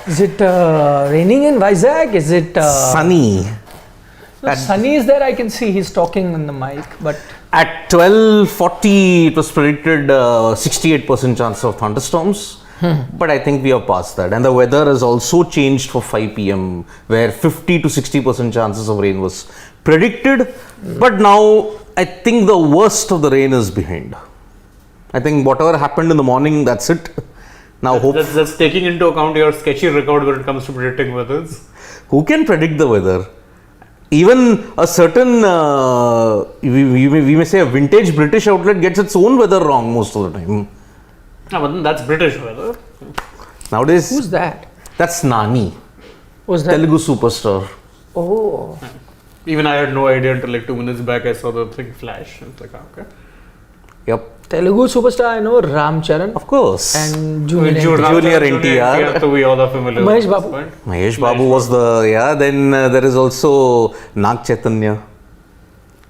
Is it raining in Vizag? Is it sunny? No, sunny is there. I can see he's talking in the mic, but At 12:40, it was predicted 68% chance of thunderstorms. But I think we have passed that. And the weather has also changed for 5 p.m. where 50 to 60% chances of rain was predicted. But now I think the worst of the rain is behind. I think whatever happened in the morning, that's it. Now hope. That's taking into account your sketchy record when it comes to predicting weathers. Who can predict the weather? Even a certain, we may say a vintage British outlet gets its own weather wrong most of the time. No, but that's British weather. Nowadays, who's that? that's Nani, Who's that? Telugu superstar. Oh, Even I had no idea until like 2 minutes back I saw the thing flash. It's like, okay. Yep, Telugu superstar. I know Ram Charan of course. and Junior. Junior NTR. So we all are familiar Mahesh with Babu. this point. Mahesh Babu was the, then there is also Nag Chaitanya.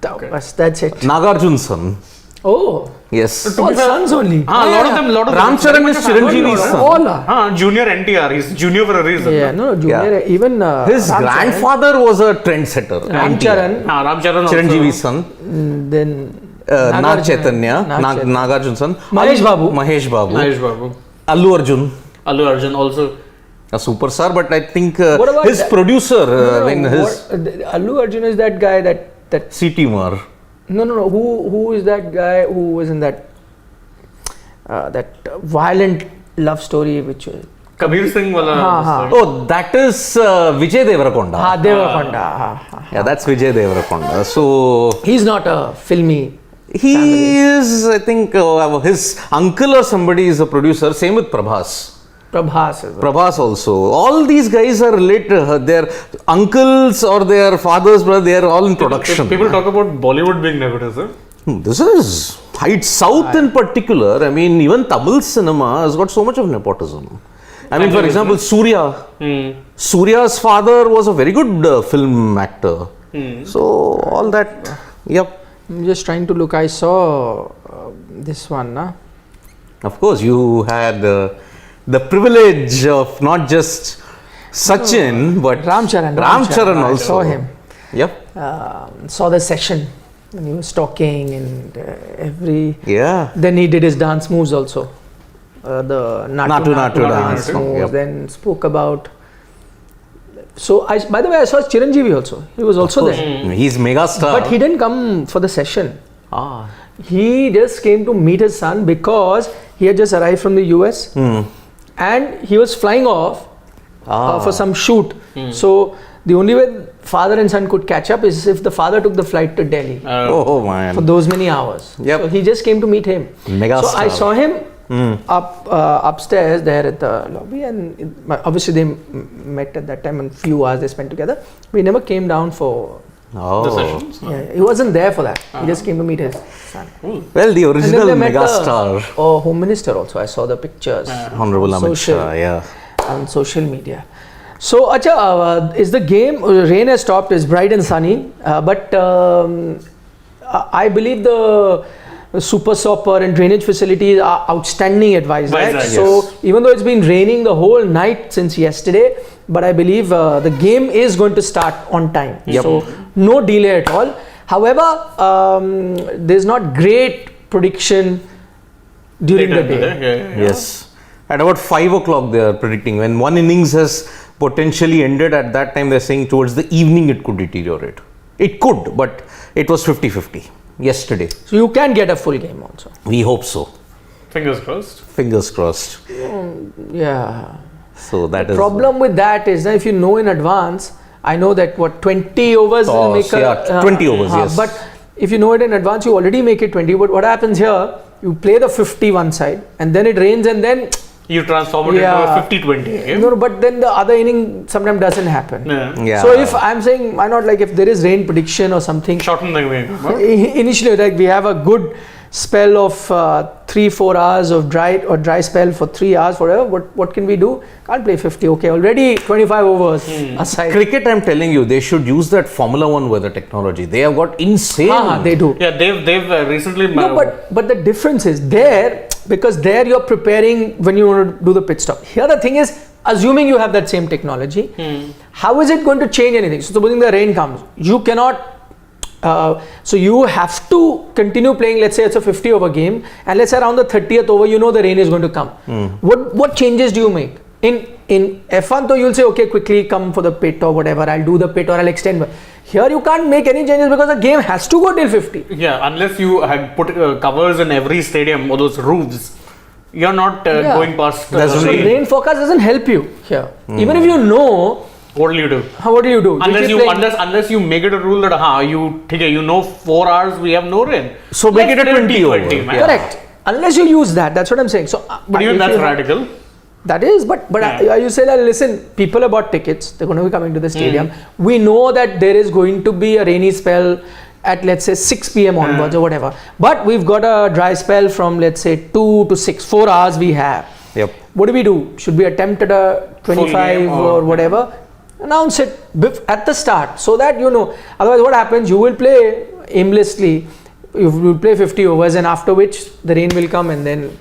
That's it. Nagarjun's son. Oh, Yes. all sons only. A lot of them. Ram Charan is Chiranjeevi's son. All are. Junior NTR. He's junior for a reason. Yeah, no, Junior. Yeah. Even His Ram grandfather was a trendsetter. Ram NTR. Charan. Ram Charan also. Chiranjeevi's son. Then Nag Chaitanya. Nag Chaitanya. Nagarjun's son. Mahesh Babu. Mahesh Babu. Mahesh Babu. Allu Arjun. Allu Arjun also. A superstar, but I think What about his that? producer, what, Allu Arjun is that guy that C.T. Mar. no. Who is that guy who was in that violent love story which was Kabir Singh wala. Oh, that is Vijay Deverakonda. Deverakonda. Yeah, that's Vijay Deverakonda. So He's not a filmy. he is, I think, his uncle or somebody is a producer. Same with Prabhas. Prabhas as well. Prabhas also. All these guys are related. Their uncles or their fathers, brother, they are all in production. People talk about Bollywood being nepotism. This is South in particular. I mean, even Tamil cinema has got so much of nepotism. I mean, for example, Surya. Surya's father was a very good film actor. So all that, yep. I'm just trying to look. I saw this one. Of course, you had the privilege of not just Sachin, but Ram Charan also. I saw him. Yep. Saw the session when he was talking and every. Yeah. Then he did his dance moves also. The Natu dance moves. Yep. Then spoke about. So by the way, I saw Chiranjeevi also. He was also there. He's mega star. But he didn't come for the session. He just came to meet his son because he had just arrived from the US and he was flying off for some shoot. So the only way father and son could catch up is if the father took the flight to Delhi Oh man. for those many hours. Yep. So he just came to meet him. Mega So star. I saw him upstairs there at the lobby, and obviously they met at that time and few hours they spent together. We never came down for The sessions. yeah, he wasn't there for that. He just came to meet his son. Well, the And then original they met mega the star, Home Minister also. I saw the pictures Honorable Amit social- Shah. Yeah. on social media. So, Acha, is the game, rain has stopped, it's bright and sunny, but I believe the super stopper and drainage facilities are outstanding at Vizag. Vizag, So, yes. even though it's been raining the whole night since yesterday, but I believe the game is going to start on time. Yep. So, no delay at all. However, there's not great prediction during the day. Yes. At about 5 o'clock, they are predicting. When one innings has potentially ended, at that time they're saying towards the evening it could deteriorate. It could, but it was 50-50 yesterday. So, you can get a full game also. We hope so. Fingers crossed. Fingers crossed. Yeah. So that is Problem with that is that if you know in advance, I know that 20 overs will make a 20 overs, yes. But if you know it in advance, you already make it 20. But what happens here? You play the 50 one side, and then it rains, and then You transform it into a 50-20 game. no, but then the other inning sometimes doesn't happen. Yeah. So if I'm saying, why not, like if there is rain prediction or something, Shorten the game. initially like we have a good spell of 3-4 hours of dry spell for 3 hours forever. What can we do? Can't play 50. Okay, already 25 overs aside. Cricket, I'm telling you, they should use that Formula One weather technology. They have got insane. They do. Yeah, they've recently. No, but the difference is there, because there you're preparing when you want to do the pit stop. Here the thing is assuming you have that same technology, how is it going to change anything? So supposing the rain comes, you cannot. So you have to continue playing. Let's say it's a 50 over game, and let's say around the 30th over, you know the rain is going to come. What changes do you make? In F1, though, you'll say, okay, quickly come for the pit or whatever. I'll do the pit or I'll extend. Here you can't make any changes because the game has to go till 50. Yeah, unless you had put covers in every stadium or those roofs, you're not going past. So rain forecast doesn't help you here. Even if you know. What will you do? What do you do? Unless you make it a rule that you know 4 hours we have no rain. So make it a 20 over. Correct. Unless you use that, that's what I'm saying. So, but even that's radical. That is, but you say, listen, people have bought tickets. They're going to be coming to the stadium. We know that there is going to be a rainy spell at, let's say, 6 p.m. onwards or whatever. But we've got a dry spell from, let's say, 2 to 6, 4 hours we have. Yep. What do we do? Should we attempt at a 25 or whatever? Announce it at the start so that you know. Otherwise, what happens? You will play aimlessly. You will play 50 overs, and after which the rain will come, and then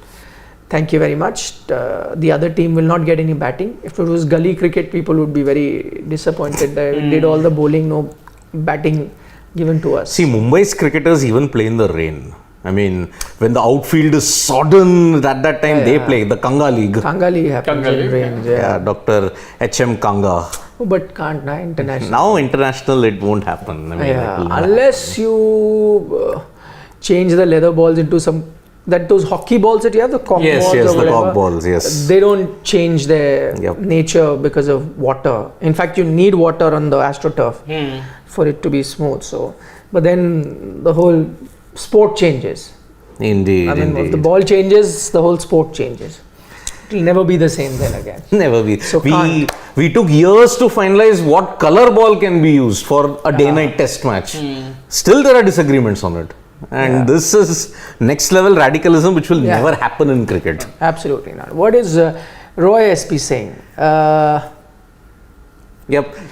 thank you very much. The other team will not get any batting. If it was gully cricket, people would be very disappointed that we did all the bowling, no batting given to us. See, Mumbai's cricketers even play in the rain. I mean, when the outfield is sodden, at that time they play the Kanga League. Kanga League happens in rain. Yeah, Dr. H.M. Kanga. Oh, but can't international. Now international it won't happen. I mean, unless you change the leather balls into those hockey balls that you have, the cock balls. Yes, or the cock balls, yes. They don't change their nature because of water. In fact, you need water on the AstroTurf for it to be smooth. So, but then the whole sport changes. Indeed, if the ball changes, the whole sport changes. It will never be the same then again. Never be. So we took years to finalize what color ball can be used for a day-night test match. Still there are disagreements on it. And this is next level radicalism which will never happen in cricket. Absolutely not. What is Roy SP saying?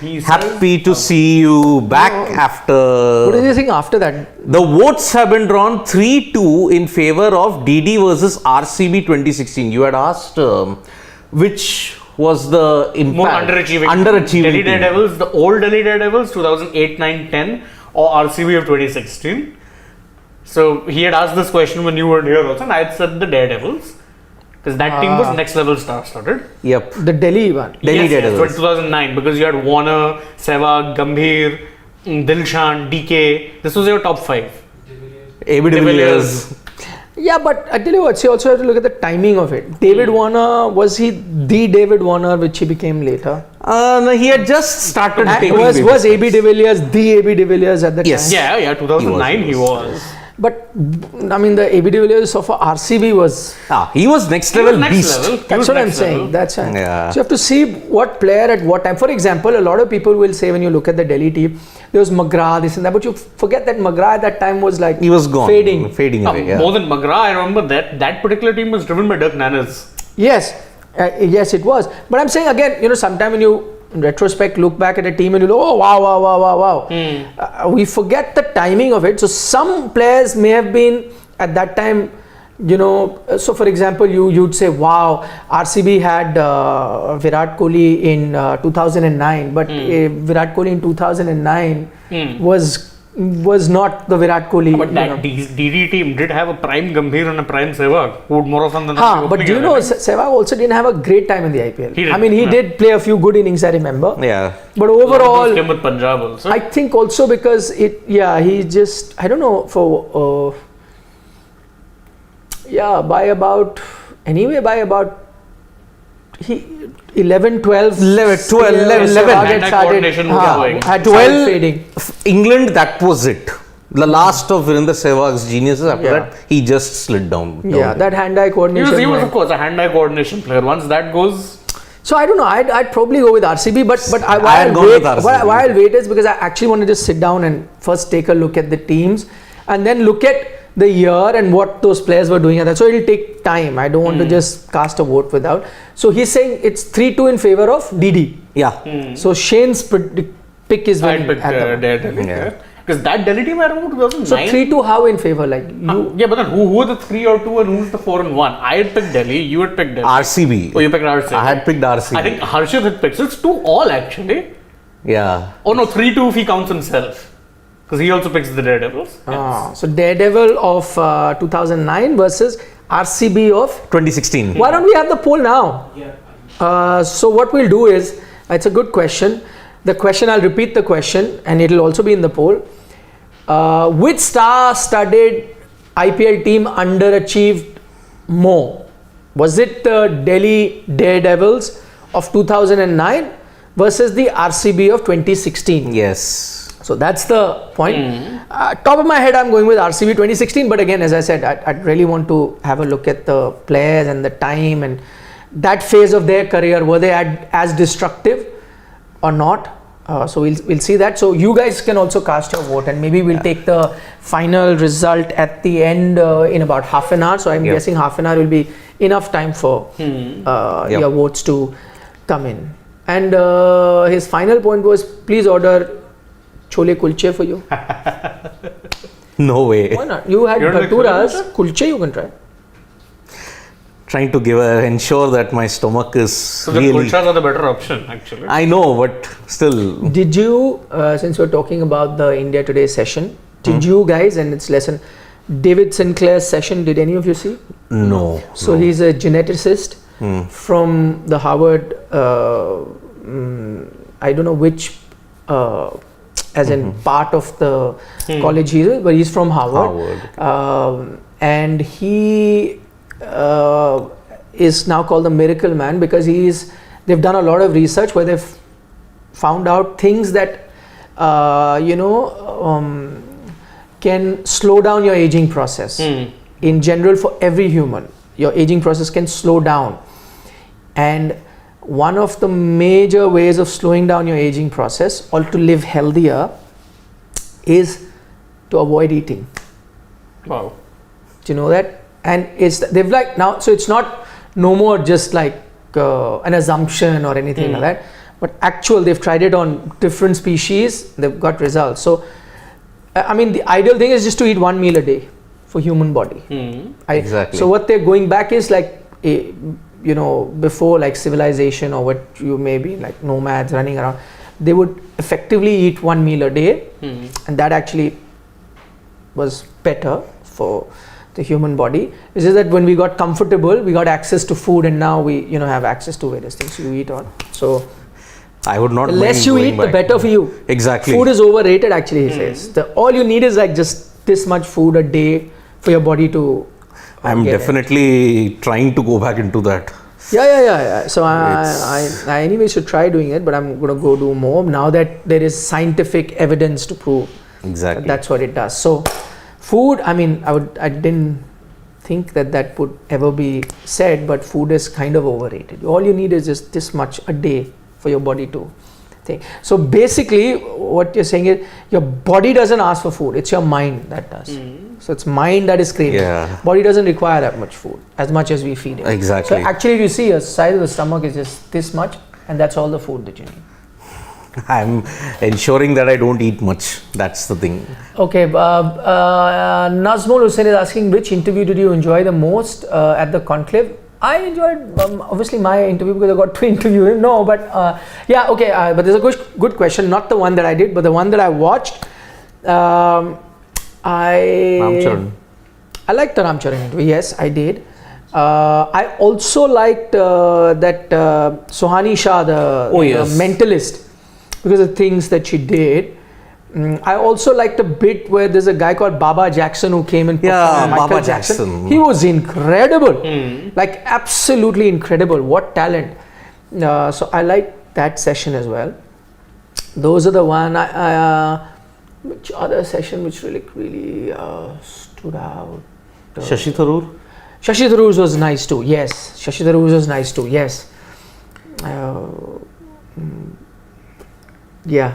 He's happy to see you back after. What is he saying after that? The votes have been drawn 3-2 in favor of DD versus RCB 2016. You had asked which was the impact? More underachieving. Delhi Daredevils, the old Delhi Daredevils, 2008, 9, 10, or RCB of 2016. So he had asked this question when you were here also, and I had said the Daredevils. Because that team was next level star-studded. Yep. The Delhi one. Delhi Daredevils. Yes, 2009, because you had Warner, Sehwag, Gambhir, Dilshan, DK. This was your top 5. AB de Villiers. Yeah, but I tell you what, you also have to look at the timing of it. David Warner, was he the David Warner which he became later? No, he had just started taking was AB de Villiers the AB de Villiers at the time? Yeah, 2009 he was. But I mean, the AB de Villiers of RCB was. He was next level beast. That's what I'm saying. That's right. Yeah. So you have to see what player at what time. For example, a lot of people will say when you look at the Delhi team, there was McGrath, this and that, but you forget that McGrath at that time was like he was gone, fading away. Yeah. More than McGrath, I remember that particular team was driven by Dirk Nannes. Yes, yes, it was. But I'm saying again, sometime when you in retrospect look back at a team and you go, oh wow. We forget the timing of it. So some players may have been at that time, so for example you'd say, wow, RCB had Virat Kohli in 2009, but Virat Kohli in 2009 was not the Virat Kohli. But that DD team did have a prime Gambhir and a prime Sehwag, who would more often than not. But Sehwag also didn't have a great time in the IPL. He did play a few good innings, I remember. Yeah. But overall, came with Punjab also. I think also because he just, I don't know, for by about 11, 12. Hand-eye coordination was going. Had 12 fading. England, that was it. The last of Virendra Sehwag's geniuses. After that, he just slid down. That hand-eye coordination. He was of course a hand-eye coordination player. Once that goes. So I don't know. I'd probably go with RCB, but why I'll wait is because I actually want to just sit down and first take a look at the teams and then look at the year and what those players were doing at that. So it'll take time. I don't want to just cast a vote without. So he's saying it's 3-2 in favor of DD. Yeah. So Shane's pick is winning. I picked Daredevil. Because that Delhi team I remember 2009. So 3-2 how in favor? Like you? Yeah, but then who were the 3 or 2 and who's the 4 and 1? I had picked Delhi, you had picked Delhi. RCB. Oh, you picked RCB. I had picked RCB. I think Harshit had picked. So it's 2 all actually. Yeah. Oh no, 3-2 if he counts himself. Because he also picks the Daredevils. So Daredevil of 2009 versus RCB of 2016. Why don't we have the poll now? So what we'll do is, it's a good question. The question, I'll repeat the question and it'll also be in the poll. Which star-studded IPL team underachieved more? Was it the Delhi Daredevils of 2009 versus the RCB of 2016? Yes. So that's the point. Top of my head, I'm going with RCB 2016. But again, as I said, I'd really want to have a look at the players and the time and that phase of their career. Were they as destructive or not? So we'll see that. So you guys can also cast your vote, and maybe we'll take the final result at the end in about half an hour. So I'm guessing half an hour will be enough time for your votes to come in. And his final point was, please order chole kulche for you. No way. Why not? You had bhaturas, kulche you can try. Trying to ensure that my stomach is So the really... kulchas are the better option actually. I know, but still... Did you, since we're talking about the India Today session, did you guys, and it's lesson, David Sinclair's session, did any of you see? No. So he's a geneticist from the Harvard, I don't know which, as in part of the college he is, but he's from Harvard. And he is now called the Miracle Man because they've done a lot of research where they've found out things that, can slow down your aging process. In general, for every human, your aging process can slow down. And one of the major ways of slowing down your aging process or to live healthier is to avoid eating. Wow. Do you know that? And they've like now, so it's not no more just like an assumption or anything like that, but they've tried it on different species, they've got results. So I mean, the ideal thing is just to eat 1 meal a day for human body. Exactly. So what they're going back is like before like civilization or what you may be like nomads running around, they would effectively eat 1 meal a day, and that actually was better for the human body. It's just that when we got comfortable, we got access to food, and now we have access to various things you eat on. So I would not the less you eat, the better for you. Exactly. Food is overrated actually, he says. All you need is like just this much food a day for your body to I'm definitely trying to go back into that. Yeah. So I anyway should try doing it, but I'm going to go do more now that there is scientific evidence to prove Exactly. that's what it does. So food, I mean, I didn't think that would ever be said, but food is kind of overrated. All you need is just this much a day for your body to think. So basically what you're saying is your body doesn't ask for food, it's your mind that does. So it's mind that is craving. Body doesn't require that much food as much as we feed it. Exactly. So actually you see, your size of the stomach is just this much, and that's all the food that you need. I'm ensuring that I don't eat much. That's the thing. Okay, Nazmul Hussain is asking, which interview did you enjoy the most at the conclave? I enjoyed obviously my interview because I got to interview him. No, but but there's a good question. Not the one that I did, but the one that I watched. I liked the Ramcharan interview. Yes, I did. I also liked that Sohani Shah, the mentalist, because of things that she did. I also liked a bit where there's a guy called Baba Jackson who came and performed Michael Jackson. He was incredible, like absolutely incredible. What talent! So I liked that session as well. Those are the one. Which other session which really stood out? Shashi Tharoor? Shashi Tharoor's was nice too. Yes, Shashi Tharoor's was nice too. Yes. Yeah.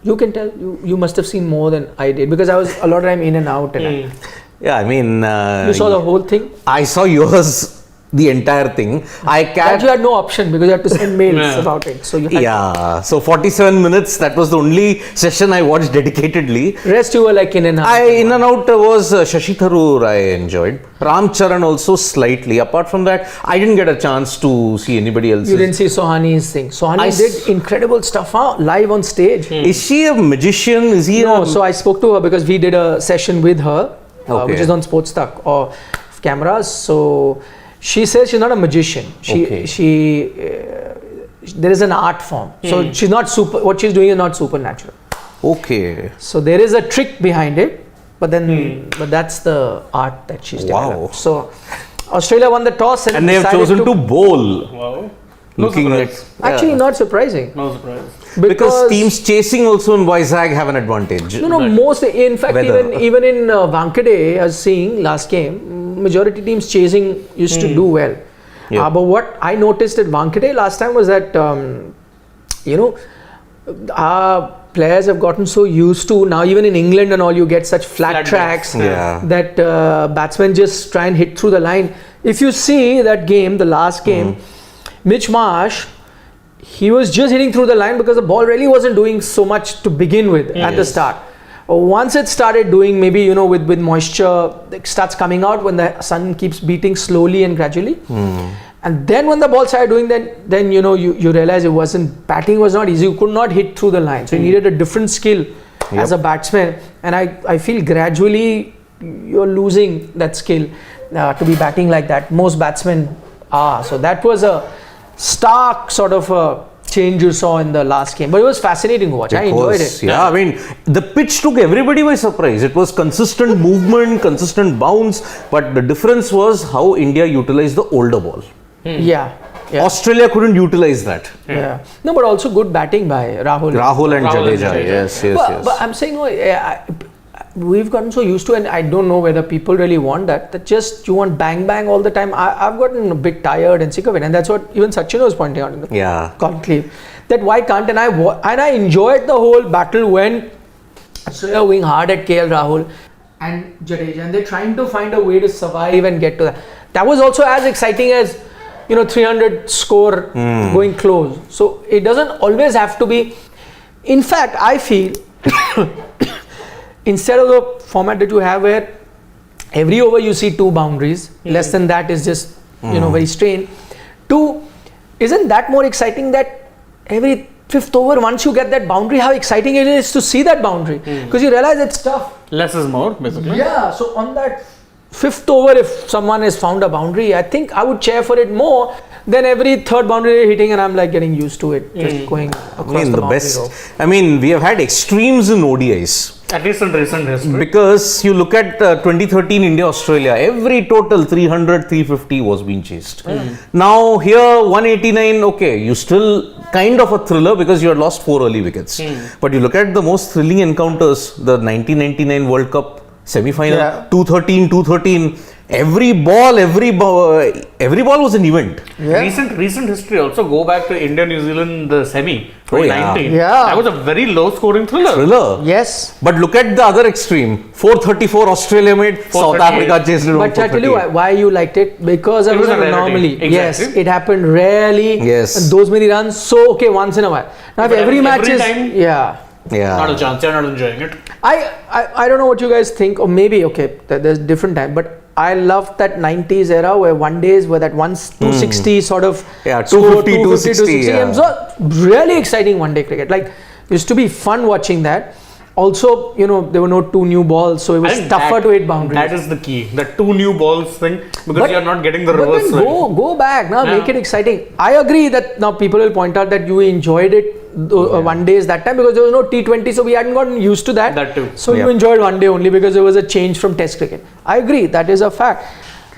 You can tell, you must have seen more than I did because I was a lot of time in and out. And Yeah, I mean... you saw the whole thing? I saw yours the entire thing. But you had no option because you had to send mails about it. So you had So 47 minutes, that was the only session I watched dedicatedly. Rest you were like in and out. In and out was Shashi Tharoor I enjoyed. Ram Charan also slightly. Apart from that, I didn't get a chance to see anybody else. You didn't see Sohani's thing. Sohani did incredible stuff live on stage. Is she a magician? Is he No, so I spoke to her because we did a session with her, which is on AajTak or cameras. So she says she's not a magician. There is an art form. So she's not what she's doing is not supernatural. Okay. So there is a trick behind it, but that's the art that she's developed. So Australia won the toss and they have chosen to bowl. Wow. Looking at actually not surprising. No surprise. Because teams chasing also in Vizag have an advantage. No, most, in fact, even in Wankhede, I was seeing last game, majority teams chasing used to do well. But what I noticed at Wankhede last time was that, our players have gotten so used to, now even in England and all, you get such flat tracks that batsmen just try and hit through the line. If you see that game, the last game, Mitch Marsh, he was just hitting through the line because the ball really wasn't doing so much to begin with at the start. Once it started doing, maybe, with moisture, it starts coming out when the sun keeps beating slowly and gradually. And then when the ball started doing that, then you realize batting was not easy. You could not hit through the line. So you needed a different skill as a batsman. And I feel gradually you're losing that skill to be batting like that. Most batsmen are. So that was a stark sort of a change you saw in the last game, but it was fascinating to watch. I enjoyed it. I mean, the pitch took everybody by surprise. It was consistent movement, consistent bounce, but the difference was how India utilized the older ball. Australia couldn't utilize that. No, but also good batting by Rahul and Jadeja. Yes. But I'm saying we've gotten so used to, and I don't know whether people really want that just you want bang all the time. I've gotten a bit tired and sick of it, and that's what even Sachin was pointing out in the conclave, that why can't, and I enjoyed the whole battle when Australia were going hard at KL Rahul and Jadeja, and they're trying to find a way to survive and get to that. That was also as exciting as 300 score going close. So it doesn't always have to be. In fact, I feel instead of the format that you have where every over you see 2 boundaries, less than that is just very strained. 2, isn't that more exciting that every 5th over, once you get that boundary, how exciting it is to see that boundary, because you realize it's tough. Less is more, basically. So on that 5th over, if someone has found a boundary, I think I would cheer for it more than every 3rd boundary they're hitting, and I'm like getting used to it, just going across the boundary row. We have had extremes in ODIs. At least in recent history. Because you look at 2013 India-Australia, every total 300, 350 was being chased. Now here 189, you still kind of a thriller because you had lost 4 early wickets. But you look at the most thrilling encounters, the 1999 World Cup semi-final, 213. Every ball was an event. Recent history also, go back to India-New Zealand, the semi 2019. That was a very low scoring thriller. Yes. But look at the other extreme. 434 Australia made, South Africa chased it. But I tell you why you liked it, because it was an anomaly. Exactly. Yes, it happened rarely. Yes. And those many runs, so once in a while. Now if every match is not a chance, you're not enjoying it. I don't know what you guys think, or maybe there's different time, but I loved that 90s era where one days were that 260 sort of 250, 260. And so really exciting one day cricket. Like, used to be fun watching that. Also, there were no 2 new balls, so it was tougher to hit boundaries. That is the key, the 2 new balls thing, because you're not getting the reverse. But then go back now, make it exciting. I agree that now people will point out that you enjoyed it one days that time because there was no T20, so we hadn't gotten used to that. That too. So you enjoyed one day only because there was a change from Test cricket. I agree, that is a fact.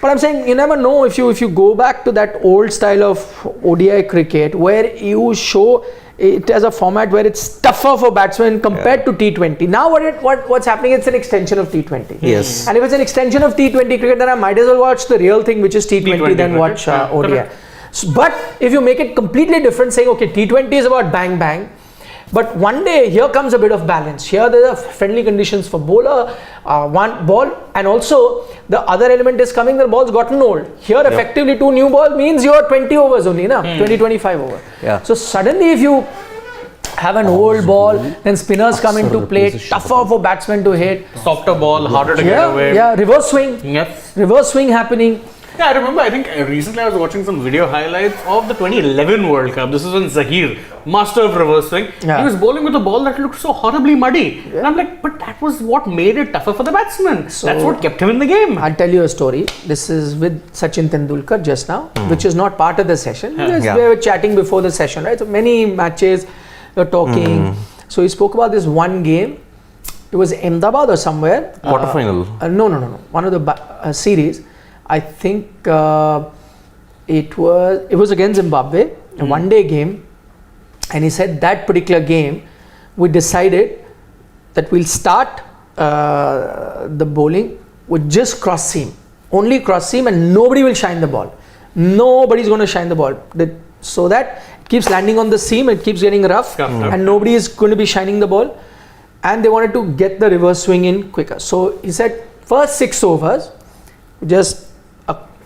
But I'm saying you never know if you go back to that old style of ODI cricket where you show it as a format where it's tougher for batsmen compared to T20. Now what's happening, it's an extension of T20. Yes. And if it's an extension of T20 cricket, then I might as well watch the real thing, which is T20 than watch ODI. But if you make it completely different, saying T20 is about bang, But one day, here comes a bit of balance. Here there are friendly conditions for bowler, one ball, and also the other element is coming, the ball's gotten old. Here effectively 2 new ball means you're 20 overs only, 20-25 over. Yeah. So suddenly if you have an old ball, then spinners come into play, tougher for batsmen to hit. Softer ball, harder to get away. Yeah, reverse swing. Yes. Reverse swing happening. Yeah, I remember, I think recently I was watching some video highlights of the 2011 World Cup. This is when Zahir, master of reverse swing, he was bowling with a ball that looked so horribly muddy. And I'm like, but that was what made it tougher for the batsman. So that's what kept him in the game. I'll tell you a story. This is with Sachin Tendulkar just now, which is not part of the session. We were chatting before the session, right? So many matches, you're talking. So he spoke about this one game. It was Ahmedabad or somewhere. Quarterfinal. No. One of the series. I think it was against Zimbabwe, a one-day game, and he said that particular game, we decided that we'll start the bowling with just cross seam, only cross seam, and nobody will shine the ball. Nobody's going to shine the ball, so that it keeps landing on the seam, it keeps getting rough, and nobody is going to be shining the ball. And they wanted to get the reverse swing in quicker. So he said, first 6 overs, just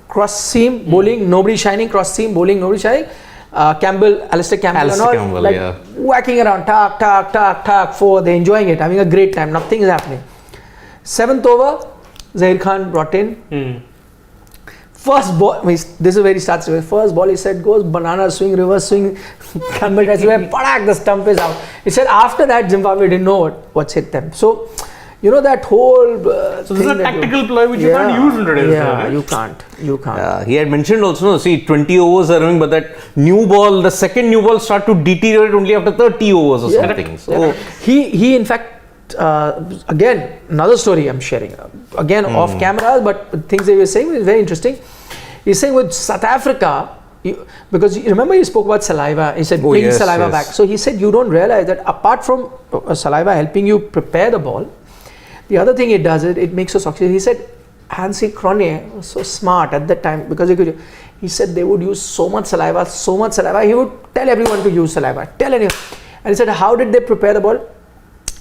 cross seam bowling, nobody shining, cross seam bowling, nobody shining. Alistair Campbell and all, whacking around, tak, 4, they're enjoying it, having a great time, nothing is happening. 7th over, Zahir Khan brought in. First ball, this is where he starts. First ball, he said, goes banana swing, reverse swing. Campbell tries to padak, the stump is out. He said after that, Zimbabwe didn't know what's hit them. So, you know that whole so this is a tactical ploy which you can't use in today's day. Yeah, you can't. He had mentioned also, see, 20 overs are running, but that new ball, the second new ball start to deteriorate only after 30 overs or something. So he in fact, again, another story I'm sharing. Again, off cameras, but things they were saying is very interesting. He's saying with South Africa, because you remember he spoke about saliva, he said bring saliva back. So he said you don't realize that apart from saliva helping you prepare the ball, the other thing it does, it makes us oxygen. He said Hansi Cronje was so smart at that time because he said they would use so much saliva. He would tell everyone to use saliva, and he said how did they prepare the ball?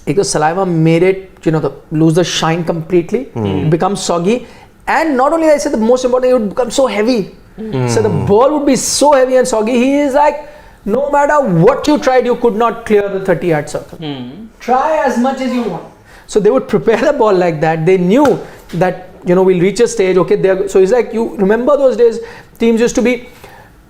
Because saliva made it, lose the shine completely, become soggy, and not only that, I said the most important thing, it would become so heavy. So the ball would be so heavy and soggy. He is like, no matter what you tried, you could not clear the 30-yard circle. Try as much as you want. So they would prepare the ball like that. They knew that we'll reach a stage. Okay, so it's like, you remember those days, teams used to be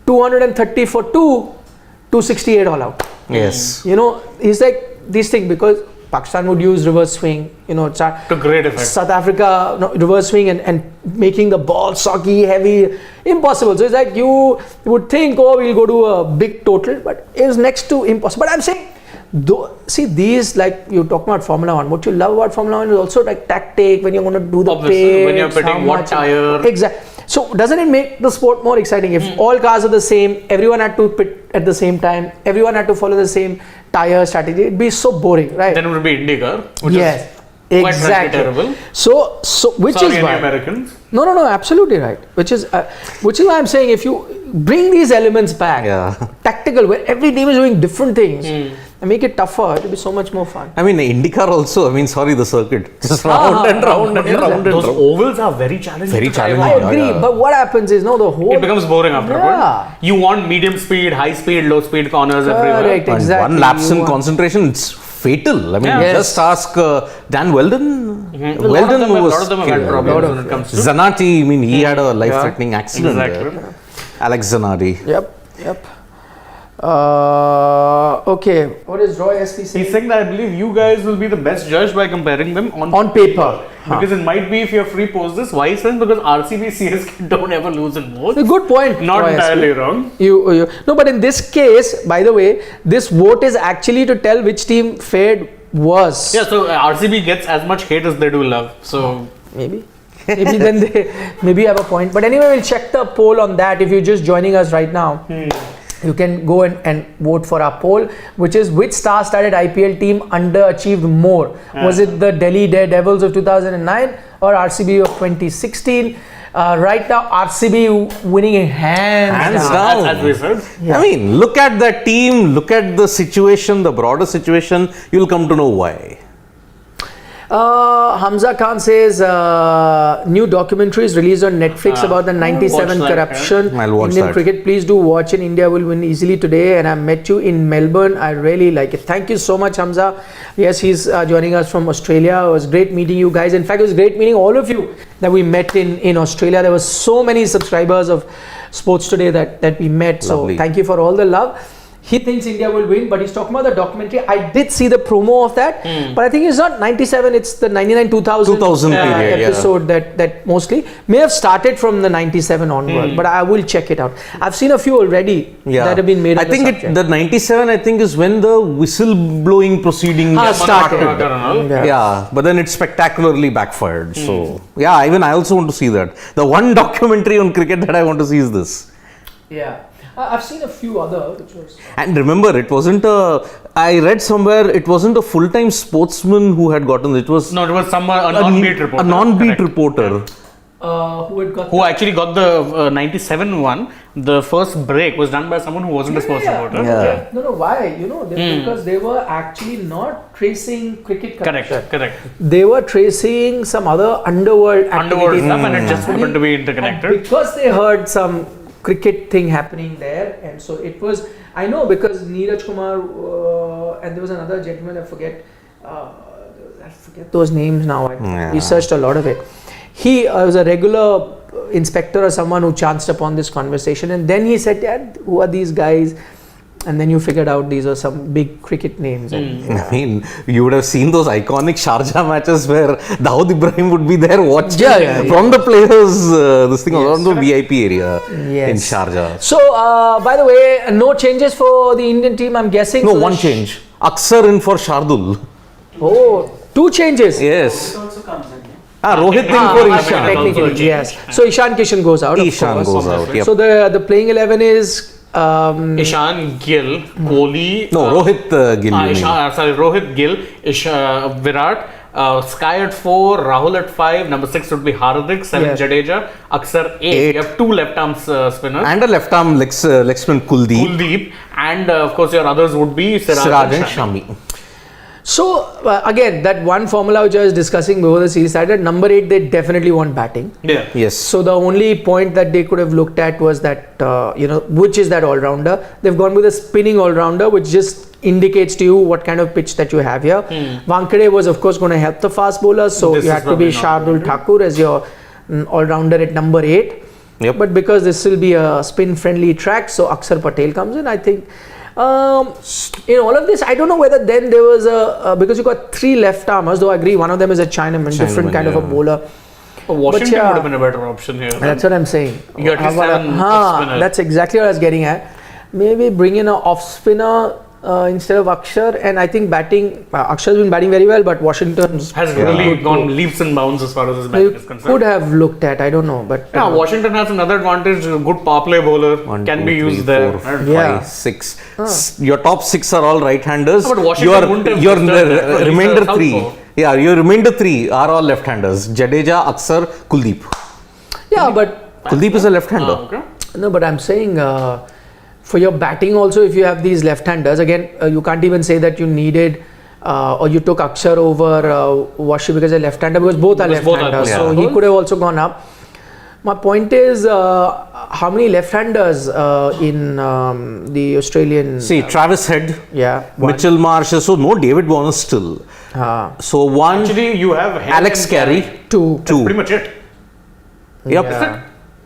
230 for 2, 268 all out. Yes. It's like these things, because Pakistan would use reverse swing, to great effect. South Africa, reverse swing and making the ball soggy, heavy, impossible. So it's like you would think, we'll go to a big total, but it's next to impossible. But I'm saying, see these, like you talk about Formula 1, what you love about Formula 1 is also like tactic, when you're going to do the pace, when you're pitting what tire. Exactly. So doesn't it make the sport more exciting if all cars are the same, everyone had to pit at the same time, everyone had to follow the same tire strategy? It'd be so boring, right? Then it would be IndyCar, which is exactly terrible. So which Sorry, is why Americans. No, absolutely right. Which is why I'm saying, if you bring these elements back, tactical, where every team is doing different things, and make it tougher, it'll be so much more fun. I mean, IndyCar also, the circuit. Just round and round and round. Those ovals are very challenging. I agree, but what happens is, the whole... It becomes boring after a point. You want medium speed, high speed, low speed corners everywhere. Correct, exactly. And one lapse in concentration, it's fatal. Just ask Dan Weldon. A lot of them have had problems when it comes to... Zanati, he had a life-threatening accident. Exactly. Alex Zanati. Yep. Okay, what is Roy SP saying? He's saying that I believe you guys will be the best judge by comparing them on paper. Because it might be, if you're free, post this. Why is because RCB, CSK don't ever lose in votes. A good point. Not Roy entirely SP. wrong. No, but in this case, by the way, this vote is actually to tell which team fared worse. Yeah, so RCB gets as much hate as they do love. So maybe then they maybe have a point. But anyway, we'll check the poll on that. If you're just joining us right now, you can go and vote for our poll, which is which star-studded IPL team underachieved more? Was it the Delhi Daredevils of 2009 or RCB of 2016? Right now, RCB winning hands down. down. As we said. Yeah. I mean, look at that team, look at the situation, the broader situation, you'll come to know why. Hamza Khan says new documentary is released on Netflix about the 97 watch that, corruption. I'll watch Indian that. cricket. Please do watch it. India will win easily today. And I met you in Melbourne. I really like it. Thank you so much, Hamza. Yes, he's joining us from Australia. It was great meeting you guys. In fact, it was great meeting all of you that we met in Australia. There were so many subscribers of Sports Today that we met. Lovely. So thank you for all the love. He thinks India will win, but he's talking about the documentary. I did see the promo of that, but I think it's not 97, it's the 99-2000 period, episode that mostly may have started from the 97 onward, but I will check it out. I've seen a few already that have been made I on the think subject. the 97, I think, is when the whistle-blowing proceeding started. Yeah, but then it spectacularly backfired. So, yeah, even I also want to see that. The one documentary on cricket that I want to see is this. Yeah. I've seen a few other which was... And remember, it wasn't I read somewhere, it wasn't a full-time sportsman who had gotten it. It was No, it was a non-beat reporter. A non-beat Correct. reporter. who had got Who actually got the 97 one. The first break was done by someone who wasn't a sports reporter. Yeah. No, why? You know, because they were actually not tracing cricket corruption. Correct. They were tracing some other underworld activities. Stuff, and it just happened to be interconnected. And because they heard some cricket thing happening there, and so it was, I know, because Neeraj Kumar and there was another gentleman, I forget those names now. I researched a lot of it. He was a regular inspector or someone who chanced upon this conversation, and then he said, "Dad, who are these guys?" And then you figured out these are some big cricket names. And, I mean, you would have seen those iconic Sharjah matches where Dawood Ibrahim would be there watching from the players, this thing around the VIP area in Sharjah. So, by the way, no changes for the Indian team, I'm guessing. No, So one change. Axar in for Shardul. Oh, two changes. Yes. also comes in. Rohit in for Ishan. Technically, yes. So Ishan Kishan goes out. Ishan of course. goes out. Yep. So the playing 11 is Ishan, Gill, Kohli. No, Rohit Gill. you mean. Rohit, Gill, Virat. Sky at 4, Rahul at 5, number 6 would be Hardik, 7 Jadeja, Axar 8. You have two left arm spinners. And a left arm leg spin Kuldeep. And of course your others would be Siraj and Shami. So again, that one formula which I was discussing before the series started, number 8 they definitely want batting. Yeah. Yes. So the only point that they could have looked at was that which is that all-rounder. They've gone with a spinning all-rounder, which just indicates to you what kind of pitch that you have here. Wankhede was of course going to help the fast bowlers, so This you is had to be Shardul Thakur as your all-rounder at number 8. Yep. But because this will be a spin-friendly track, so Axar Patel comes in. I think in all of this, I don't know whether then there was because you got 3 left armers, though I agree one of them is a Chinaman, different kind of a bowler. Washington yeah. would have been a better option here. That's what I'm saying. You got at least 7 off spinners. That's exactly what I was getting at. Maybe bring in an off spinner instead of Axar, and I think batting, Akshar's been batting very well, but Washington's Has really gone leaps and bounds as far as his you batting is concerned. could have looked at, I don't know, but Yeah, Washington has another advantage. A good power play bowler 1, can 2, be 3, used there. 4, 5, Yeah. 6. Your top 6 are all right-handers. But Washington wouldn't have your disturbed that, but remainder he's a 3. southpaw. Yeah, your remainder 3 are all left-handers. Jadeja, Axar, Kuldeep. yeah, but Kuldeep is a left-hander. Okay. no, but I'm saying for your batting also, if you have these left-handers, again, you can't even say that you needed or you took Axar over Washi because they're left-hander, because both are Because both are- left-handers. yeah. So he could have also gone up. My point is, how many left-handers in the Australian? See, Travis Head, one. Mitchell Marsh, so no David Warner still. So one, Actually, you have Head Alex and Carey, two. That's pretty much it. Yep, Yeah.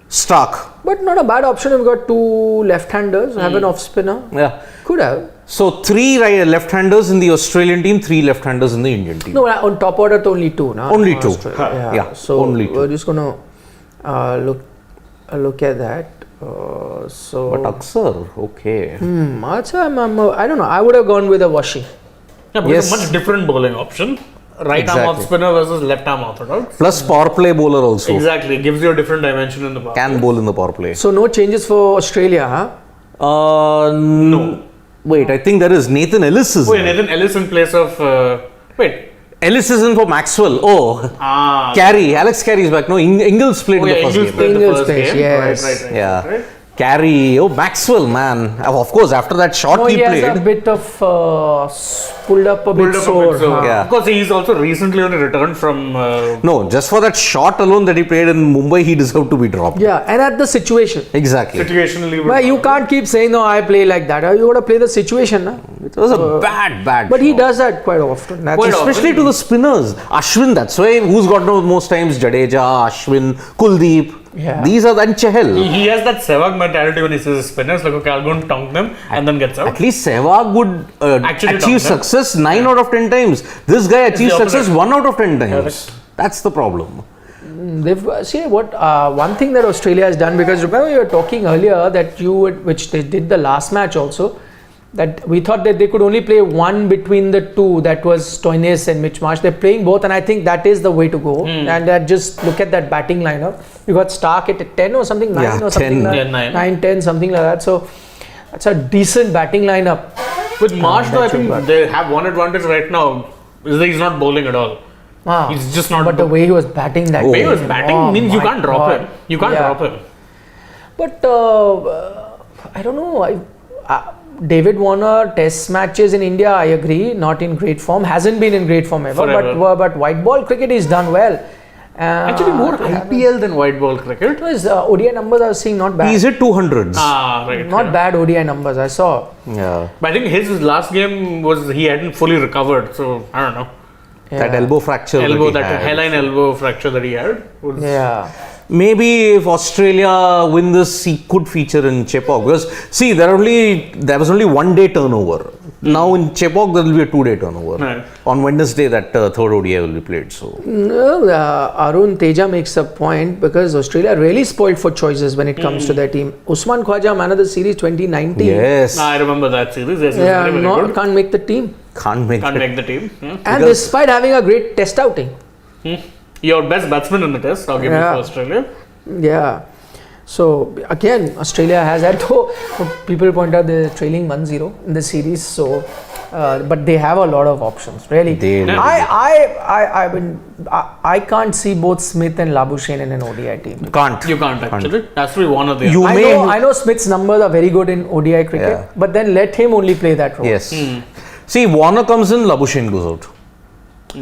Stark. But not a bad option. You've got 2 left-handers, have an off-spinner. Yeah. Could have. So 3 left-handers in the Australian team, 3 left-handers in the Indian team. No, on top order, only 2. No? Only 2. Yeah. So only 2. we're just going to look at that. So. But Axar, okay. I don't know. I would have gone with a Washi. Yeah, but it's a much different bowling option. Right arm off spinner versus left arm orthodox. Plus power play bowler also. Exactly, gives you a different dimension in the power. Can bowl in the power play. So no changes for Australia, huh? No. Wait, I think there is Nathan Ellis is Wait, there. Nathan Ellis in place of Ellis is in for Maxwell. Oh, Carey. Alex Carey is back. No, Ingles played in the first Ingles game. played the Ingles first plays, game. yes. Right. Yeah. Right. Carey. Oh, Maxwell, man. Of course, after that shot No, he he has played. a bit of pulled up a bit sore. Yeah. Because he's also recently only returned from. No, just for that shot alone that he played in Mumbai, he deserved to be dropped. Yeah, and at the situation. Exactly. Situationally. But you can't keep saying, no, I play like that. You got to play the situation. Na? It was a bad But he shot. does that quite often. That's Quite Especially to the spinners. Ashwin, that's why who's got the most times? Jadeja, Ashwin, Kuldeep. Yeah. These are and Chahal. He has that Sehwag mentality when he sees spinners, like, okay, I'll go and tonk them and then gets out. At least Sehwag would Actually achieve done that. success 9 out of 10 times. This guy achieves the success opposite. 1 out of 10 times. Correct. That's the problem. They've see what one thing that Australia has done, because remember you were talking earlier that which they did the last match also, that we thought that they could only play one between the two, that was Stoinis and Mitch Marsh. They're playing both, and I think that is the way to go. And that just look at that batting lineup. You got Stark at 10 or something, 9 Yeah, or something 10. like Yeah, 9. 9. 10, something like that. So that's a decent batting lineup. With Marsh, though, I that's think what- they have one advantage right now. Is that he's not bowling at all. He's just not. But the way he was batting that Oh. way he was game, batting oh means you my can't drop God. him. You can't Yeah. drop him. But I don't know. David Warner Test matches in India, I agree, not in great form. Hasn't been in great form ever. Forever. But white ball cricket he's done well. Actually, more IPL than white ball cricket. His ODI numbers I was seeing not bad. He's hit 200s. Right. Not bad ODI numbers I saw. Yeah. But I think his last game was he hadn't fully recovered, so I don't know. That Yeah. elbow fracture. That he had. hairline elbow fracture that he had was. Yeah. Maybe if Australia win this, he could feature in Chepauk. Because see, there was only 1 day turnover. Now in Chepauk there will be a 2-day turnover. Right. On Wednesday that third ODI will be played. So No, Arun Teja makes a point, because Australia really spoiled for choices when it comes to their team. Usman Khwaja, man of the series 2019. yes, I remember that series. Yes, Yeah, very, very good. can't make the team. can't make Can't it. make the team. Yeah. And despite having a great test outing. Your best batsman in the test, arguably Yeah. for Australia. Yeah. So again, Australia has had, though people point out they're trailing 1-0 in the series. So, but they have a lot of options. Really, They really I can't see both Smith and Labuschagne in an ODI team. Can't. You can't actually. It has to be one or the You other. may. I know Smith's numbers are very good in ODI cricket, Yeah. but then let him only play that role. Yes. See, Warner comes in, Labuschagne goes out.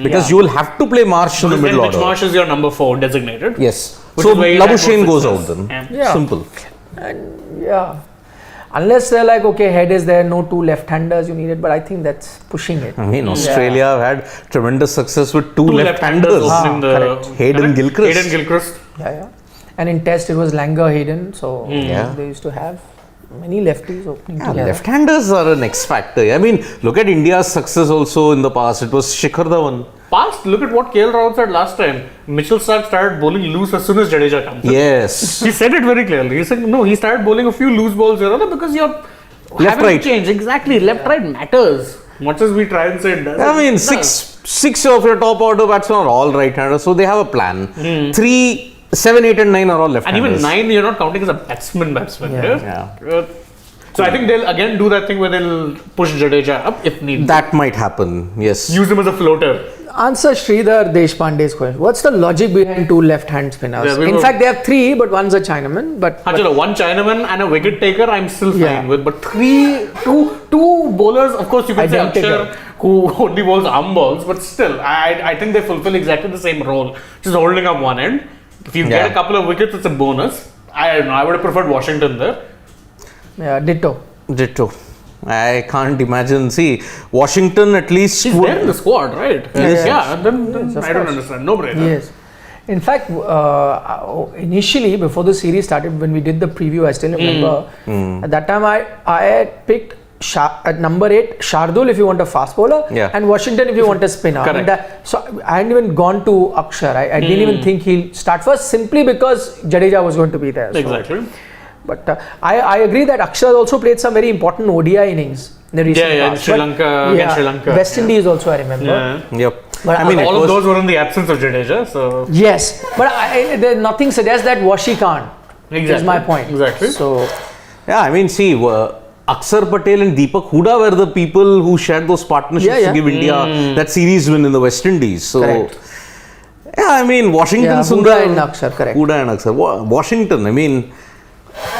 Because Yeah. you will have to play Marsh in the Because middle then Mitch order. Marsh is your number 4 designated. Yes. Which So is where you'll have Labuschagne more goes out success. then. Yeah. Simple. Yeah. Unless they're like, okay, head is there, no 2 left-handers you needed, but I think that's pushing it. I mean, Australia have had tremendous success with two left-handers. opening the correct. Hayden Gilchrist. Hayden Gilchrist. Yeah. And in test it was Langer Hayden, so Yeah. they used to have many lefties opening Yeah, together. left-handers are an X factor. I mean, look at India's success also in the past. It was Shikhar Dhawan. Past, look at what KL Rahul said last time. Mitchell Stark started bowling loose as soon as Jadeja comes in. Yes. He said it very clearly. He said, no, he started bowling a few loose balls here and there because you're having right. to change. Exactly. Left, right matters. Much as we try and say it doesn't. I mean, it does. six of your top order batsmen are all right-handers, so they have a plan. 3, 7, 8 and 9 are all And left-handers. even 9, you're not counting as a batsman. Yeah. Yeah. So I think they'll again do that thing where they'll push Jadeja up if need. That might happen, yes. Use him as a floater. Answer Sridhar Deshpande's question. What's the logic behind 2 left-hand spinners? Yeah, we In were- fact, they have 3, but one's a Chinaman. But Chalo, one Chinaman and a wicket taker, I'm still fine Yeah. with. But two bowlers, of course, you can Identical. say Axar, who only bowls arm balls, but still, I think they fulfill exactly the same role, just holding up one end. If you get Yeah. a couple of wickets, it's a bonus. I don't know. I would have preferred Washington there. yeah, ditto. Ditto. I can't imagine. See, Washington at least He's there in the squad, right? Yes. Yeah. Then of I don't course. understand. No brainer. Yes. In fact, initially before the series started, when we did the preview, I still remember. At that time, I had picked at number 8 Shardul if you want a fast bowler, Yeah. and Washington if you want a spinner. Correct. So I hadn't even gone to Axar. I didn't even think he'll start first, simply because Jadeja was going to be there. So- Exactly. But I agree that Axar also played some very important ODI innings in the recent Yeah, in past. Sri But- Lanka, against Sri Lanka. West Indies also, I remember. Yeah. Yep. But I mean, it All was, of those were in the absence of Jadeja, so. Yes, but nothing suggests that Washi can't. Is Exactly. my point. Exactly. So yeah, I mean, see, Axar Patel and Deepak Hooda were the people who shared those partnerships to give India that series win in the West Indies. So, Correct. yeah, I mean, Washington Hooda and Axar, correct. Hooda and Axar. Washington, I mean,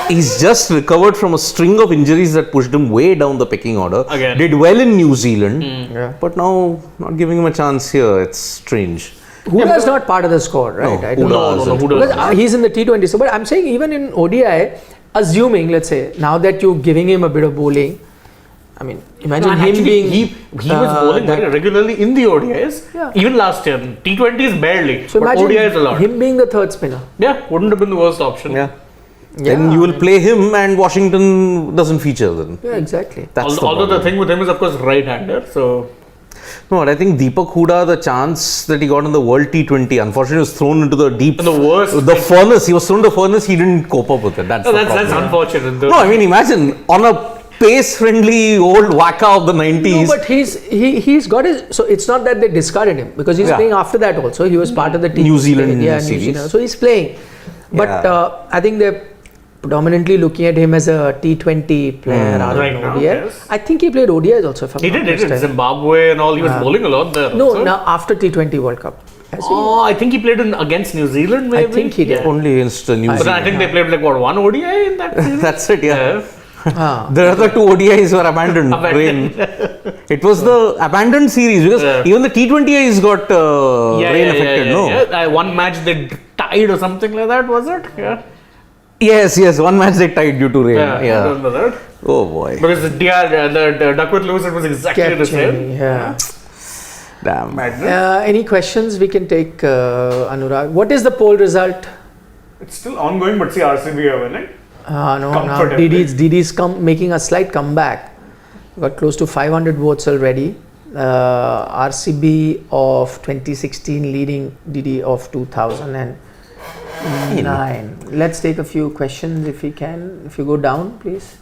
he's just recovered from a string of injuries that pushed him way down the pecking order. Again. Did well in New Zealand, Yeah. but now not giving him a chance here. It's strange. Hooda is not part of the squad, right? No, I don't Hooda know. isn't. Because he's in the T20. So, but I'm saying even in ODI, assuming, let's say, now that you're giving him a bit of bowling, I mean, imagine And him actually, being. he was bowling very regularly in the ODIs. Yeah. Even last year, T20s barely, So but imagine ODIs a lot. him being the third spinner. Yeah, wouldn't have been the worst option. Yeah. Then you will play him and Washington doesn't feature then. Yeah, exactly. That's Although the problem. thing with him is, of course, right-hander. So No, but I think Deepak Hooda, the chance that he got in the World T20, unfortunately was thrown into the deep, the worst. the furnace. He was thrown into the furnace. He didn't cope up with it. That's the problem. That's unfortunate. Though. No, I mean, imagine on a pace-friendly old waka of the 90s. No, but he's got his. So it's not that they discarded him because he's Yeah. playing after that also. He was part of the team. New Zealand New series. Zealand. So he's playing. But Yeah. I think they're predominantly looking at him as a T20 player rather Right than now, ODI. yes. I think he played ODIs also. If I'm He not did mistaken. Zimbabwe and all. He was bowling a lot there. No, also. now after T20 World Cup. Has he? Oh, I think he played against New Zealand. Maybe. I think he did. Only against New But then I Zealand. think they played like what, one ODI in that series? That's it, yeah. Ah. The other two ODIs were abandoned. Rain. It was the abandoned series because even the T20Is got rain affected, no? One match they tied or something like that, was it? Yeah. Yes, one match they tied due to rain. I Yeah. remember that. Oh boy. Because the Duckworth Lewis, it was exactly the Kept same. changing, yeah. Damn. Madness. Any questions we can take, Anurag? What is the poll result? It's still ongoing, but see, RCB are winning. No, now Comfortably. DD's making a slight comeback. Got close to 500 votes already. RCB of 2016 leading DD of 2009. Let's take a few questions if we can. If you go down, please.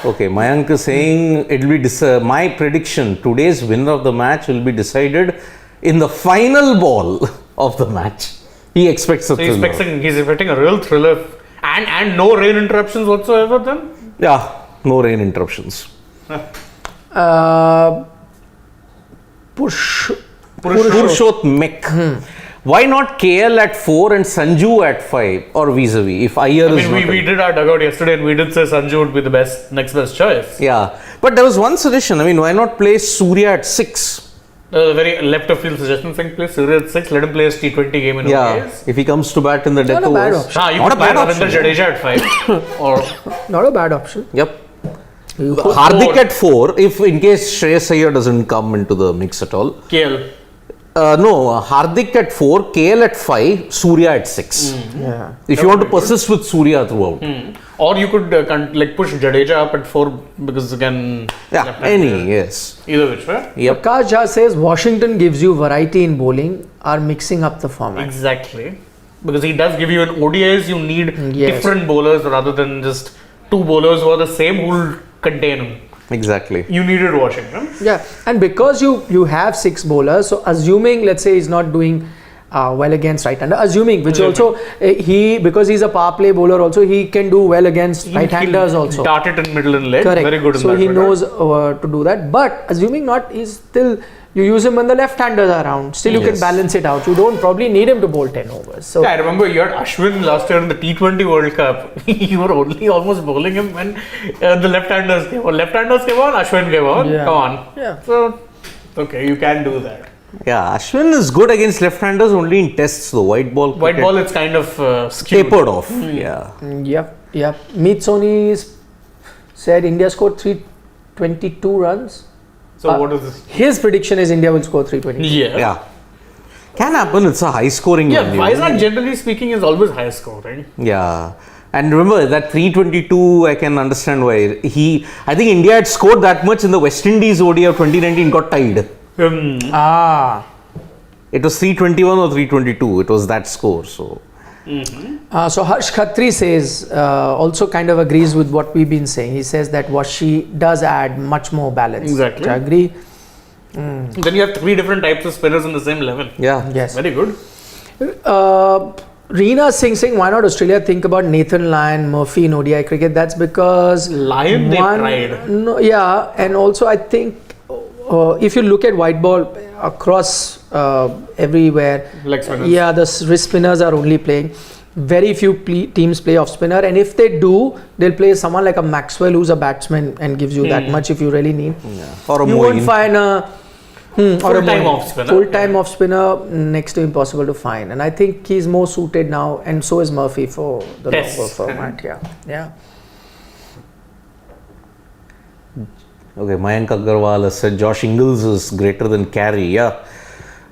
Okay, Mayank is saying it will be my prediction. Today's winner of the match will be decided in the final ball of the match. He expects a So he's thriller. expecting a real thriller and no rain interruptions whatsoever then? Yeah, no rain interruptions. Purushot Mek. Why not KL at 4 and Sanju at 5 or vis-a-vis if Iyer is not we did our dugout yesterday and we did say Sanju would be the next best choice. Yeah, but there was one suggestion. I mean, why not play Surya at 6? Very left of field suggestion thing, play Surya at 6, let him play his T20 game in Yeah, ODIs. if he comes to bat in the death a bad overs. option. You Not could a bad play option. Ravindra Jadeja at 5 or Not a bad option. Yep. You could- Hardik at 4 if in case Shreyas Iyer doesn't come into the mix at all. KL. No, Hardik at 4, KL at 5, Surya at 6. Yeah. If you want to persist with Surya throughout. Or you could push Jadeja up at 4 because again. Yeah, left-hander. any, yes. Either which way. Yep. Prakash Jha says Washington gives you variety in bowling, are mixing up the format. Exactly. Because he does give you an ODIs, you need Yes. different bowlers rather than just two bowlers who are the same who will contain him. Exactly. You needed Washington. Yeah, and because you have 6 bowlers, so assuming, let's say he's not doing well against right-hander, assuming, which also because he's a power play bowler also, he can do well against right-handers also. Dart it in middle and leg. Correct. Very good in so that he regard. knows to do that. But assuming not, he's still, you use him when the left-handers are around. Still you can Yes. balance it out. You don't probably need him to bowl 10 overs. So Yeah, I remember you had Ashwin last year in the T20 World Cup. You were only almost bowling him when the left-handers came on. Left-handers came on, Ashwin came on. Yeah. Come on. Yeah. So, okay, you can do that. Yeah, Ashwin is good against left-handers only in tests though. White ball. White cricket ball, it's kind of skewed. tapered off. Yeah. Yep. Meet Soni said India scored 322 runs. So, what is this? His prediction is India will score 320. Yeah. Yeah. Can happen. It's a high-scoring Yeah, venue. Vizag generally speaking is always high scoring. Yeah. And remember that 322, I can understand why. I think India had scored that much in the West Indies ODI of 2019, got tied. It was 321 or 322. It was that score. So, So Harsh Khatri says, also kind of agrees with what we've been saying. He says that Washi does add much more balance. Exactly. Which I agree. Then you have 3 different types of spinners in the same 11. Yeah. Yes. Very good. Reena Singh saying, why not Australia think about Nathan Lyon, Murphy in ODI cricket? That's because Lyon, they tried. No, yeah, and also I think if you look at white ball across everywhere, Leg spinners. yeah, the wrist spinners are only playing. Very few teams play off spinner, and if they do, they'll play someone like a Maxwell who's a batsman and gives you that much if you really need. Yeah. Or a You won't Moeen. find a Full-time off spinner. Full-time off spinner, next to impossible to find, and I think he's more suited now, and so is Murphy for the Yes. longer format. Yeah. Okay, Mayank Agarwal has said Josh Ingles is greater than Carey. Yeah.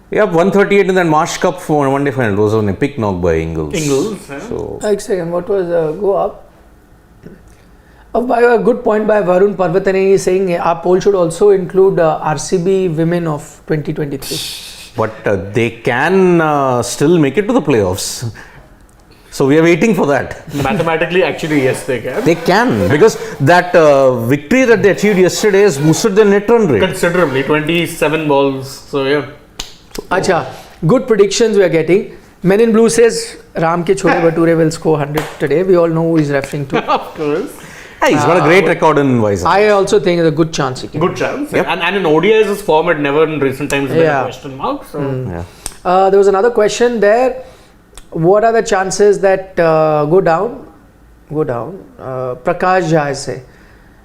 138 in that Marsh Cup for one day final. It was an epic knock by Ingles. Yeah. So, Like second, what was go up? By a good point by Varun Parvatane, he's saying our poll should also include RCB women of 2023. but they can still make it to the playoffs. So we are waiting for that. Mathematically, actually, yes, they can. They can, because that victory that they achieved yesterday has boosted their net run rate. Considerably, 27 balls. So yeah. Acha, good predictions we are getting. Men in Blue says Ram ke chole bhature will score 100 today. We all know who he's referring to. Of course. Hey, he's got a great record in Vizag. I also think it's a good chance he can. Good chance. Yep. And in ODIs, his form had never in recent times been Yeah. a question mark. So Yeah. There was another question there. What are the chances that go down? Prakash Jha say.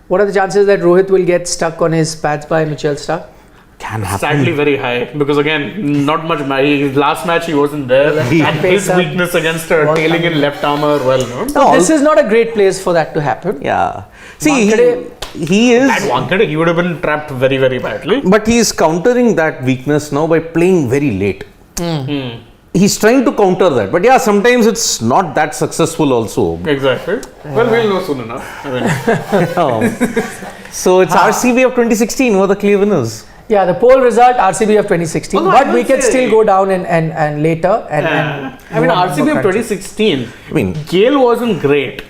What are the chances that Rohit will get stuck on his pads by Mitchell Stark? Can happen. sadly very high because again, not much. His last match he wasn't there, and his weakness against tailing in left arm well known. No, this is not a great place for that to happen. Yeah. See, Wankhede- he is. At Wankhede, he would have been trapped very, very badly. But he is countering that weakness now by playing very late. He's trying to counter that. But yeah, sometimes it's not that successful also. Exactly. Well, we'll know soon enough. I mean, So it's RCB of 2016 who are the clear winners. Yeah, the poll result RCB of 2016, Although I but we will can say- still go down and later and I mean, move on RCB more of 2016, I mean, Gale wasn't great.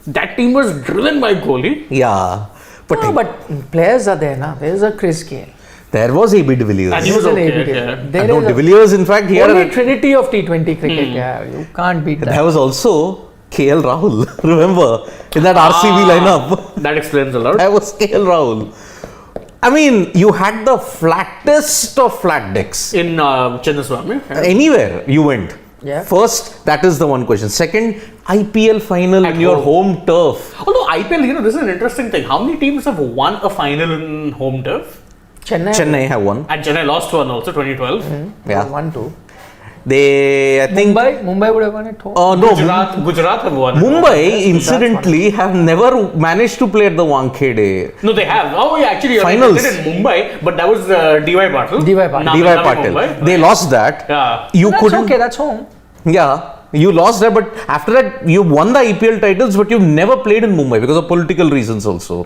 That team was driven by Kohli. yeah. But No, but players are there now. There's a Chris Gale. there was AB de Villiers. And he was There's an okay. AB de Yeah. Villiers. There And no, is de a Villiers, in fact, he had only a, trinity of T20 cricket. Yeah, you can't beat that. there was also KL Rahul. Remember, in that RCB lineup, That explains a lot. I was KL Rahul. I mean, you had the flattest of flat decks. In Chinnaswamy. Anywhere you went. Yeah. First, that is the one question. Second, IPL final At in your home. home turf. Although IPL, this is an interesting thing. How many teams have won a final in home turf? Chennai have won. And Chennai lost one also, 2012. Yeah. 1-2. They, I think. Mumbai would have won at home. No. Gujarat have won. Mumbai, incidentally, have never managed to play at the Wankhede. No, they have. Oh, yeah, actually, Finals. they did in Mumbai, but that was DY Patil. DY Patil. Navi DY Mumbai. Patil. They lost that. Yeah. You That's couldn't. okay, that's home. Yeah. You lost that, but after that, you won the IPL titles, but you've never played in Mumbai because of political reasons also.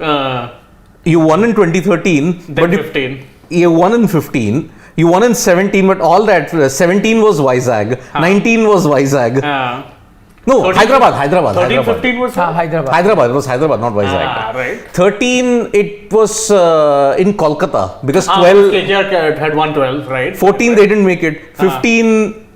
You won in 2013, Then but 15. you won in 15. You won in 17, but all that 17 was Vizag, 19 was Vizag. No, 13 Hyderabad. 13, 15 was Hyderabad. Hyderabad, it was Hyderabad, not Vizag. right. 13, it was in Kolkata because 12, KKR had won 12, right? 14 they didn't make it. 15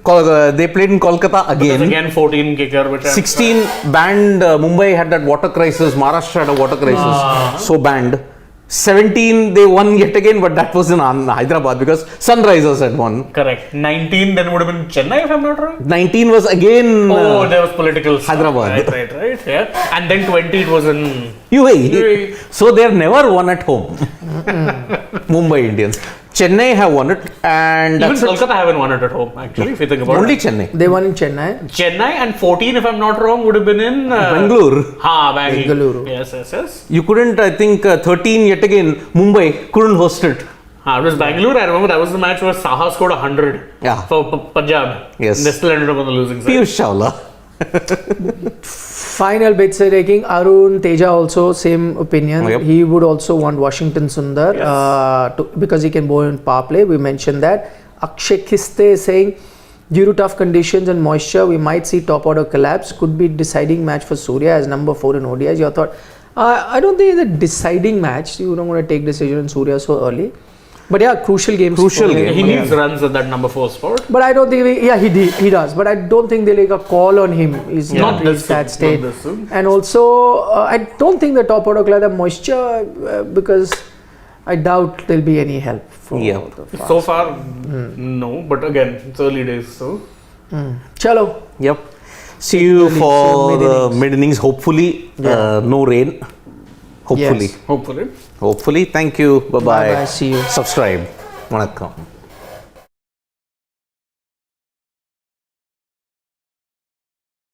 they played in Kolkata There's again. again 14 KKR, which 16 banned. Mumbai had that water crisis. Maharashtra had a water crisis, so banned. 17 they won yet again, but that was in Hyderabad because Sunrisers had won. Correct. 19 then would have been Chennai, if I'm not wrong. 19 was again There was political stuff. Hyderabad. Right. Yeah. And then 20 it was in UAE. So they have never won at home. Mumbai Indians. Chennai have won it, and even that's it. Kolkata haven't won it at home, actually, if you think about Only it. Chennai. They won in Chennai. Chennai and 14, if I'm not wrong, would have been in Bangalore. Bengaluru. Yes. You couldn't, I think, 13 yet again. Mumbai couldn't host it. It was Bangalore. I remember that was the match where Saha scored 100 Yeah. for Punjab. Yes. They still ended up on the losing side. Piyush Chawla. Final bit taking Arun Teja also same opinion. Yep. He would also want Washington Sundar because he can bowl in power play. We mentioned that. Akshay Khiste saying due to tough conditions and moisture, we might see top order collapse. Could be deciding match for Surya as number 4 in ODIs. Your thought? I don't think it's a deciding match. You don't want to take decision on Surya so early. But yeah, crucial games. Crucial for him. game. He needs runs at that number 4 spot. But I don't think he does. But I don't think they like a call on him. He's Not not this reached that soon, stage. not this soon. And also, I don't think the top order will have moisture because I doubt there'll be any help for the fast. So far, no. But again, it's early days, so. Chalo. Yep. See you Mid-innings, for the mid-innings. mid-innings. Hopefully, no rain. Hopefully. Yes. Hopefully. Hopefully. Thank you. Bye-bye. Bye-bye. See you. Subscribe. Vanakkam.